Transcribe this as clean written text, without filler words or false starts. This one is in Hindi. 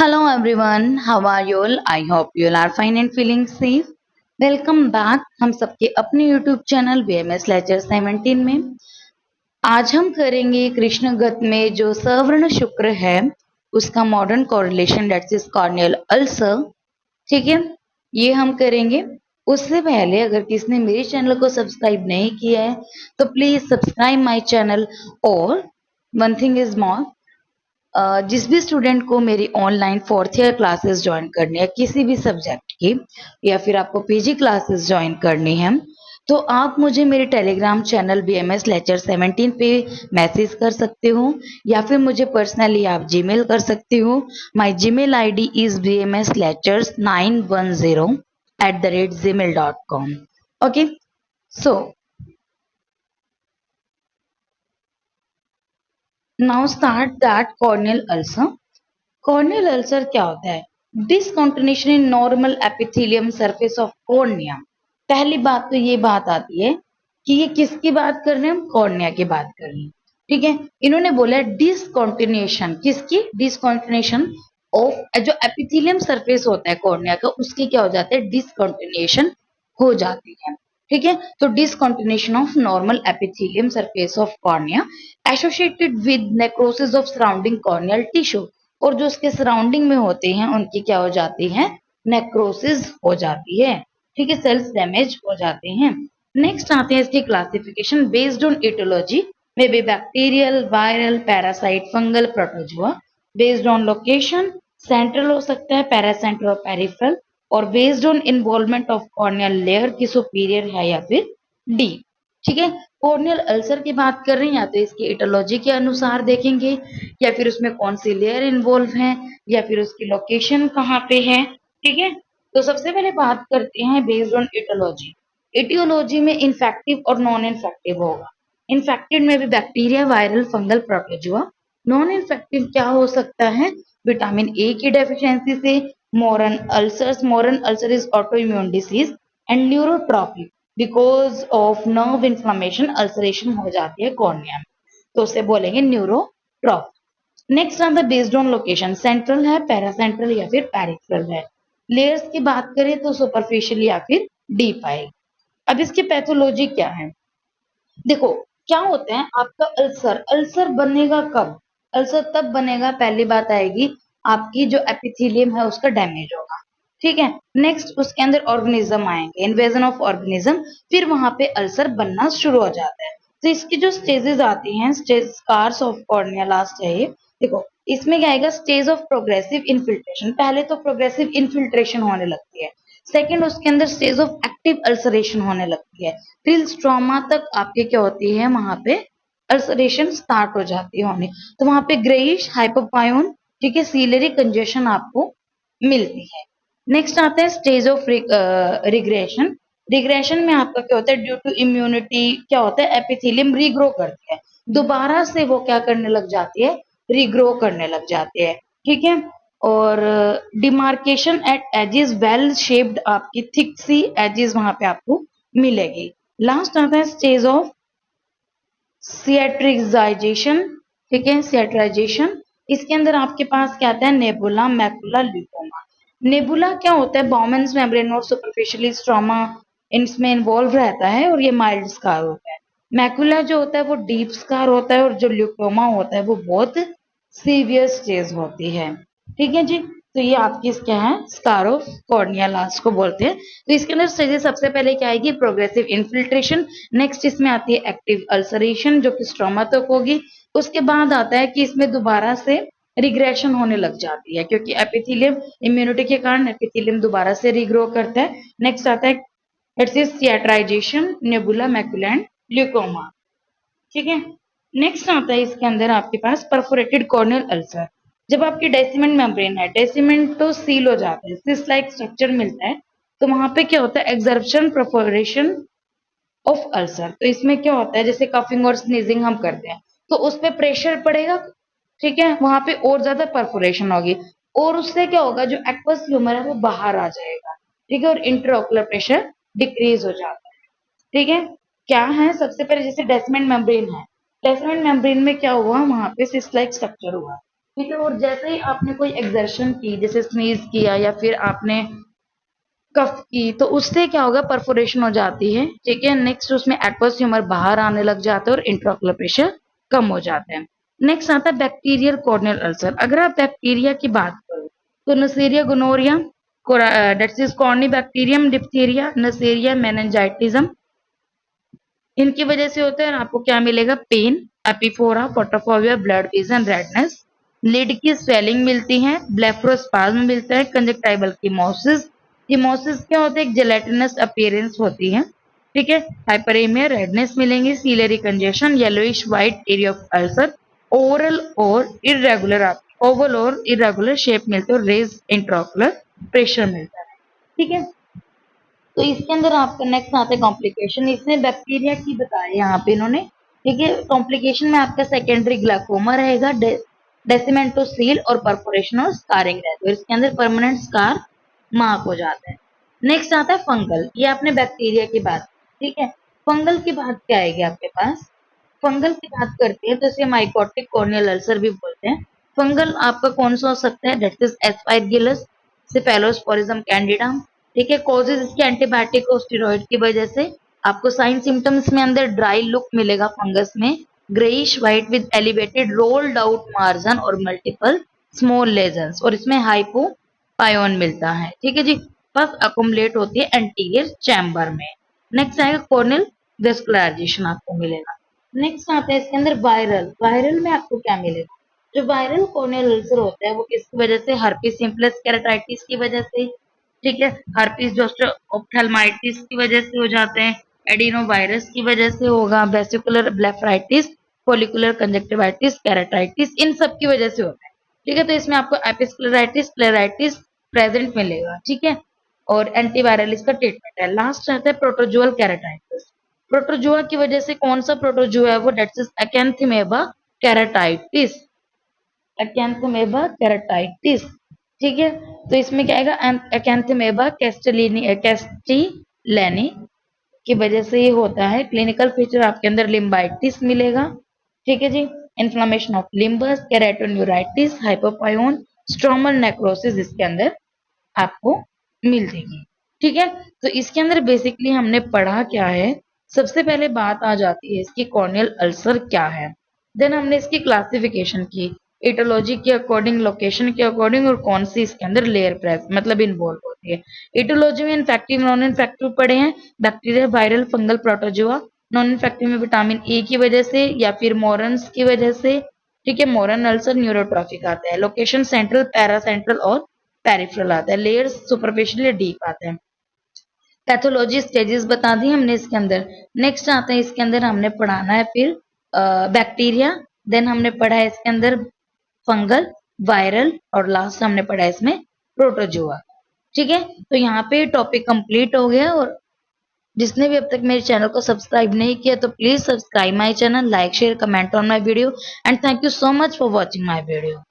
Hello everyone, how are you all? I hope you all are fine and feeling safe. Welcome back हम सबके अपने YouTube चैनल BMS लेक्चर 17 में। आज हम करेंगे कृष्ण गत में जो सवर्ण शुक्र है उसका modern correlation that's is corneal ulcer. ठीक है, ये हम करेंगे। उससे पहले अगर किसने मेरे चैनल को सब्सक्राइब नहीं किया है तो प्लीज सब्सक्राइब माय चैनल। और वन थिंग इज मोर, जिस भी स्टूडेंट को मेरी online fourth year classes join करनी है किसी भी सब्जेक्ट की, या फिर आपको पीजी क्लासेस ज्वाइन करनी है, तो आप मुझे मेरे टेलीग्राम चैनल BMS लेक्चर 17 पे मैसेज कर सकते हो, या फिर मुझे पर्सनली आप जीमेल कर सकते हो। My Gmail ID is bmslectures910@gmail.com। Okay, so now start that corneal ulcer. Corneal ulcer क्या होता है? Discontinuation in normal epithelium surface of cornea. पहली बात तो ये बात आती है कि ये किसकी बात कर रहे हैं? हम कॉर्निया की बात कर रहे हैं। ठीक है, इन्होंने बोला डिसकॉन्टिन्यूशन, किसकी? डिसकॉन्टिन्यूशन ऑफ जो एपिथेलियम सरफेस होता है कॉर्निया का, उसकी क्या हो जाता है? डिसकॉन्टिन्यूशन हो जाती है। ठीक है, तो discontinuation of normal epithelium surface of cornea associated with necrosis of surrounding corneal tissue, और जो उसके सराउंडिंग में होते हैं उनकी क्या हो जाती है? नेक्रोसिस हो जाती है। ठीक है, सेल्स डैमेज हो जाते हैं। नेक्स्ट आते हैं इसकी classification based on aetiology, may be bacterial, viral, parasite, fungal, protozoa. Based on location, central हो सकता है, पैरासेंट्रल और पेरिफेरल। और based on involvement of corneal layer की सुपीरियर है या फिर डीप। ठीक है, कॉर्नियल अल्सर की बात कर रहे हैं, या तो इसकी इटोलॉजी के अनुसार देखेंगे, या फिर उसमें कौन सी लेयर इन्वॉल्व है, या फिर उसकी लोकेशन कहाँ पे है। ठीक है, तो सबसे पहले बात करते हैं बेस्ड ऑन इटोलॉजी। इटियोलॉजी में इन्फेक्टिव और नॉन इन्फेक्टिव होगा। इन्फेक्टेड में भी bacteria, viral, fungal, protozoa. Non infective क्या हो सकता है? विटामिन ए की डेफिशिएंसी से, Mooren ulcer is auto immune disease, and neurotrophy because of nerve inflammation ulceration हो जाती है कॉर्निया में, तो उसे बोलेंगे न्यूरोट्रॉफी। नेक्स्ट आता है बेस्ड ऑन लोकेशन, सेंट्रल है, पैरासेंट्रल या फिर पेरिफेरल है। लेयर्स की बात करें तो सुपरफिशियल या फिर डीप आएगी। अब इसकी पैथोलॉजी क्या है? देखो, क्या होता है आपका अल्सर? अल्सर बनेगा कब? अल्सर तब बनेगा, पहली बात आएगी आपकी जो एपिथेलियम है उसका डैमेज होगा। ठीक है, नेक्स्ट उसके अंदर ऑर्गेनिज्म आएंगे, इन्वेजन ऑफ ऑर्गेनिज्म, फिर वहां पे अल्सर बनना शुरू हो जाता है। तो इसकी जो स्टेजेस आती हैं, stage scars of cornea last है ये। देखो, इसमें क्या आएगा? Stage of progressive infiltration. पहले तो प्रोग्रेसिव इन्फिल्ट्रेशन होने लगती है। सेकेंड, उसके अंदर स्टेज ऑफ एक्टिव अल्सरेशन होने लगती है। फिर स्ट्रोमा तक आपके क्या होती है? वहां पे अल्सरेशन स्टार्ट हो जाती है होने। तो वहां पे ग्रेइश हाइपोपायोन, ठीक है, सीलरी कंजेशन आपको मिलती है। नेक्स्ट आता है स्टेज ऑफ रिग्रेशन। रिग्रेशन में आपका क्या होता है? ड्यू टू इम्यूनिटी क्या होता है? एपिथेलियम रीग्रो करती है, दोबारा से वो क्या करने लग जाती है? रीग्रो करने लग जाती है। ठीक है, और demarcation at edges, well shaped आपकी थिक सी एजेस वहां पे आपको मिलेगी। लास्ट आता है स्टेज ऑफ सिएट्रिजाइजेशन। ठीक है, सिएट्राइजेशन, इसके अंदर आपके पास क्या आता है? Nebula, macula, leucoma. नेबुला क्या होता है? बाउमेंस मेम्ब्रेन और सुपरफिशियली स्ट्रोमा इसमें इन्वॉल्व रहता है, और ये माइल्ड स्कार होता है। मैकुला जो होता है वो डीप स्कार होता है, और जो ल्यूकोमा होता है वो बहुत सीवियर स्टेज होती है। ठीक है जी, तो ये आपकी क्या है? स्कार ऑफ कॉर्निया लास्ट को बोलते हैं। तो इसके अंदर स्टेजेस सबसे पहले क्या आएगी? Progressive infiltration. नेक्स्ट इसमें आती है एक्टिव अल्सरेशन जो कि स्ट्रोमा तक होगी। उसके बाद आता है कि इसमें दोबारा से रिग्रेशन होने लग जाती है, क्योंकि एपिथेलियम इम्यूनिटी के कारण एपिथेलियम दोबारा से रिग्रो करता है। नेक्स्ट आता है it's cicatrization, nebula, macula and leucoma. ठीक है, नेक्स्ट आता है इसके अंदर आपके पास परफोरेटेड कॉर्नियल अल्सर। जब आपकी डेसिमेंट मेम्ब्रेन है, डेसिमेंट तो सील हो जाता है, सिस लाइक स्ट्रक्चर मिलता है, तो वहां पे क्या होता है? एक्सर्प्शन परफोरेशन ऑफ अल्सर। तो इसमें क्या होता है? जैसे कफिंग और स्नीजिंग हम करते हैं तो उस पर प्रेशर पड़ेगा। ठीक है, वहां पे और ज्यादा परफोरेशन होगी, और उससे क्या होगा? जो एक्वस ह्यूमर है वो बाहर आ जाएगा। ठीक है, और इंटरऑकुलर प्रेशर डिक्रीज हो जाता है। ठीक है, क्या है? सबसे पहले जैसे डेसमेंट मेम्ब्रेन है, डेसमेंट मेम्ब्रेन में क्या हुआ? वहां पे सिस लाइक स्ट्रक्चर हुआ, ठीक है। और जैसे ही आपने कोई एक्सर्शन की, जैसे स्नीज किया या फिर आपने कफ की, तो उससे क्या होगा, परफोरेशन हो जाती है। ठीक है। नेक्स्ट उसमें एक्वस ह्यूमर बाहर आने लग जाता है और इंट्राओकुलर प्रेशर कम हो जाता है। नेक्स्ट आता है बैक्टीरियल कॉर्नियल अल्सर। अगर आप बैक्टीरिया की बात करो तो Neisseria gonorrhoea, that is Corynebacterium diphtheria, Neisseria meningitidis, इनकी वजह से होता है। और आपको क्या मिलेगा, pain, epiphora, photophobia, blurred vision, redness, lid की स्वेलिंग मिलती है, ब्लेफरोस्पाज्म मिलता है, कंजक्टाइवल कीमोसिस। कीमोसिस क्या होता है, एक जेलेटिनस अपीयरेंस होती है। ठीक है। हाइपरेमिया, रेडनेस मिलेंगी, ciliary congestion, yellowish white area of ulcer, oval और इरेगुलर, ओवल और इरेगुलर शेप मिलते हैं और रेज इंट्राओकुलर प्रेशर मिलता है। ठीक है। तो इसके अंदर आपका नेक्स्ट आता है कॉम्प्लिकेशन। इसमें बैक्टीरिया की बताया यहाँ पे इन्होंने। ठीक है। कॉम्प्लिकेशन में आपका सेकेंडरी ग्लाइकोमा रहेगा, डेसिमेंटोसील और परफोरेशन और स्कारिंग रहता है। इसके अंदर परमानेंट स्कार मार्क हो जाता है। नेक्स्ट आता है फंगल। ये आपने बैक्टीरिया की बात, ठीक है। फंगल की बात क्या आएगी आपके पास, फंगल की बात करते हैं तो इसे माइकोटिक कॉर्नियल अल्सर भी बोलते हैं। फंगल आपका कौन सा हो सकता है, दैट इज एस्पाइगिलस, सेफेलोस्पोरिज्म कैंडिडा। ठीक है। कॉजेज इसके एंटीबायोटिक और स्टेरॉइड की वजह से। आपको साइन सिम्टम्स में अंदर ड्राई लुक मिलेगा फंगस में, greyish white with elevated rolled out margin और मल्टीपल स्मॉल लेजन्स, और इसमें हाइपोपायोन मिलता है। ठीक है जी। पफ अकुमुलेट होती है एंटीरियर चैम्बर में। नेक्स्ट आएगा कॉर्नियल वेस्कुलराइजेशन आपको मिलेगा। नेक्स्ट आता है इसके अंदर वायरल। वायरल में आपको क्या मिलेगा, जो वायरल कॉर्नियल अल्सर होता है वो किसकी वजह से, हर्पिस सिम्प्लेक्स केराटाइटिस की वजह से। ठीक है। हर्पिस जोस्टर ऑप्थेल्माइटिस की वजह से हो जाते हैं, एडिनोवायरस की वजह से होगा, vesicular blepharitis, follicular conjunctivitis, keratitis, इन सब की वजह से होता है। ठीक है। तो इसमें आपको एपिस्क्लेराइटिस, क्लेराइटिस प्रेजेंट मिलेगा। ठीक है। और एंटीवायरल इसका ट्रीटमेंट है। लास्ट आता है प्रोटोजुअल केराटाइटिस। प्रोटोजुआ की वजह से, कौन सा प्रोटोजुआ है वो, डेट इज अकैंथेमेबा केराटाइटिस, अकैंथेमेबा केराटाइटिस। ठीक है। तो इसमें क्या आएगा, अकैंथेमेबा कैस्टिलेनी की वजह से ये होता है। क्लिनिकल फीचर आपके अंदर लिम्बाइटिस मिलेगा। ठीक है जी। Inflammation of limbus, keratoneuritis, hypopyon, stromal necrosis इसके अंदर आपको मिल जाएगी। ठीक है। तो इसके अंदर बेसिकली हमने पढ़ा क्या है, सबसे पहले बात आ जाती है इसकी कॉर्नियल अल्सर क्या है। देन हमने इसकी क्लासिफिकेशन की, इटोलॉजी के अकॉर्डिंग, लोकेशन के अकॉर्डिंग, और कौन सी इसके अंदर लेयर प्रेस मतलब इन्वॉल्व होती है। इटोलॉजी में इन्फेक्टिव, नॉन इन्फेक्टिव पढ़े हैं, bacteria, viral, fungal, protozoa. Non infective में विटामिन ए की वजह से या फिर मोरन्स की वजह से। ठीक है। मोरन अल्सर न्यूरोट्रॉफिक आता है। लोकेशन सेंट्रल, पैरा सेंट्रल और पेरिफेरल आता है। लेयर्स सुपरफिशियल या डीप आते हैं। पैथोलॉजी स्टेजेस बता दी हमने इसके अंदर। नेक्स्ट आता है इसके अंदर हमने पढ़ाना है फिर बैक्टीरिया, देन हमने पढ़ा है इसके अंदर फंगल, वायरल, और लास्ट हमने पढ़ा है इसमें प्रोटोजुआ। ठीक है। तो यहाँ पे टॉपिक कंप्लीट हो गया। और जिसने भी अब तक मेरे चैनल को सब्सक्राइब नहीं किया तो please subscribe my channel, like share comment on my video, and thank you so much for watching my video.